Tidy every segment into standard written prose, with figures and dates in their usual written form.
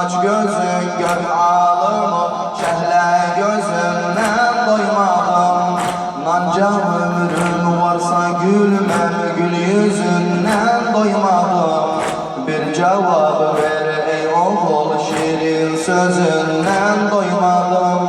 Aç gözün gör ağlımı, şəhle gözümden doymadım. Nanca ömrüm varsa gülmem, gül yüzünden doymadım. Bir cevap ver ey oğul, şirin sözünden doymadım.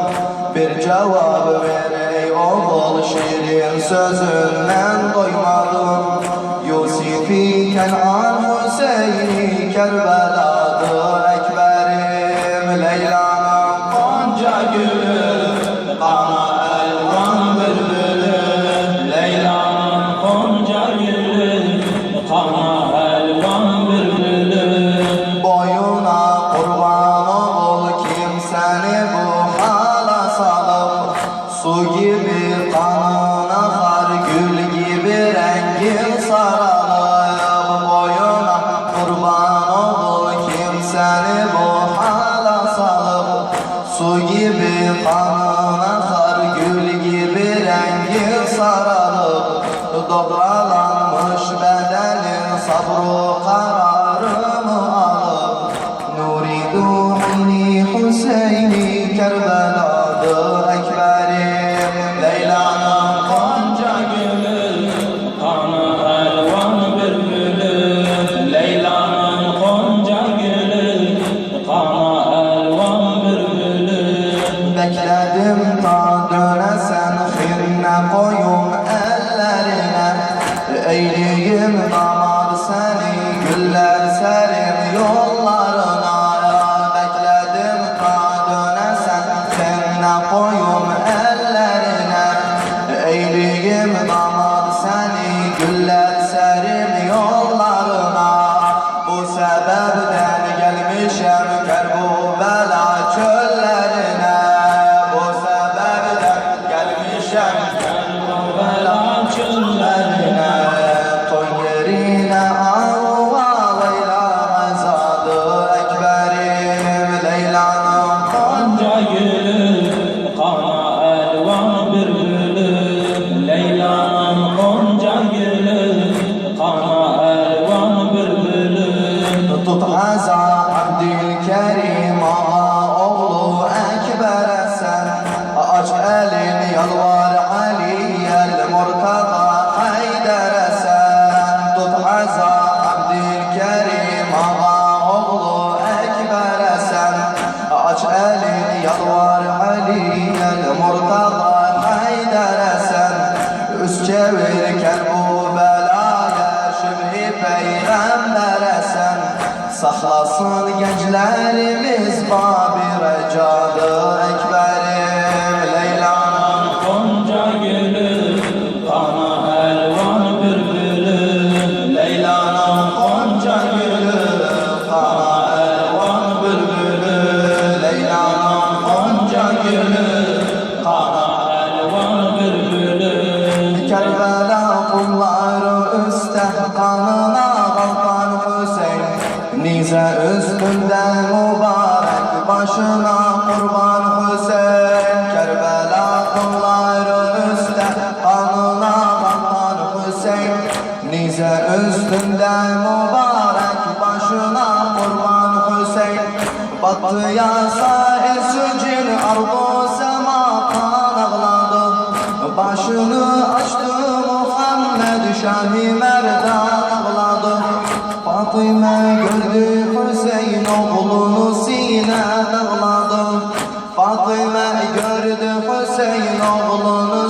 Bir cevap ver ey oğul, şirin sözünden doymadım. Yusifi Kenan Hüseyin'i Kerbela'dı Ekberim. Leyla'nın Gonca gülü, kana elvan bülbülü. Leyla'nın gonca gülü, kana elvan bülbülü. boyuna kurban ol kimseni bu hala salıp. Su gibi kanın akar, gül gibi rengin sararıp. Boyuna kurban ol kimseni bu hala salıp. Su gibi kanın akar, gül gibi rengin sararıp. Doğralanmış bedenin sabru kararımı alıp. Nuridu hayni Hüseyin'i Kerbela'dı Ekberim. Leyla'nın Gonca gülü, kana elvan bülbülü. Leyla'nın gonca gülü, kana elvan bülbülü. bekledim ta dönesen, xirne koyun ellerine. Eyleyim damar seni, güller serim yollarına. Bekledim ta dönesen, xirne koyun ellerine. Eyleyim damar seni, güller serim yollarına. Bu sebepten gelmişem Kerbela çöllerine. Bu sebepten gelmişem Kerbela çöllerine. toy yerine arva Leyla azadı Ekberim. Leyla'nın Gonca gülü, kana elvan bülbülü. Leyla'nın gonca gülü, kana elvan bülbülü. tut aza Abdülkerim ağa oğlu Ekber'e sen. Aç elin yalvar Ali'yel Murtada Hayder'e sen. Tut aza Abdülkerim ağa oğlu Ekber'e sen. Aç elin yalvar Ali'yel Murtada Hayder'e sen. Üst çevirken bu belaya şübhi peygambere sen. Saklasın gençlerimiz Babi Recadı Ekberim. Leyla'nın Gonca gülü, kana elvan bülbülü. Leyla'nın gonca gülü, kana elvan bülbülü. Leyla'nın Gonca gülü, kana elvan bülbülü. Kerbela kulları üste kanına kalkan Hüseyin. Nize üstünde mübarek başına kurban Hüseyin. Kerbela kulları üste kanına kalkan Hüseyin. Nize üstünde mübarek başına kurban Hüseyin. Batıya sahil sücin ardu sema kan ağladı. Başını açtı Muhammed Şah-ı Merdan ağladı. Fatıma gördü Hüseyin oğlunu sineden ağladı. Fatıma gördü Hüseyin oğlunu